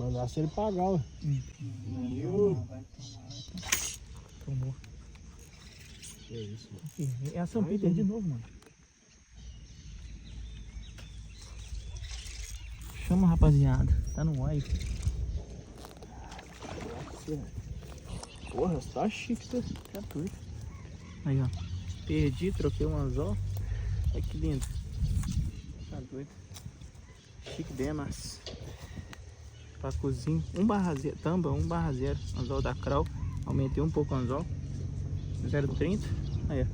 Mandar se ele pagar, ó. Tomou. Que isso, mano. Aqui, é a São Peter de novo, mano. Chama, rapaziada. Tá no ar aí. Porra, tá chique isso aqui. Tá doido. Aí, ó. Perdi, troquei um anzol. Olha que lindo. Tá doido. Chique demais. Pacozinho 1/0, tamba 1/0. Anzol da Kral. Aumentei um pouco o anzol. 0,30. Aí, ó.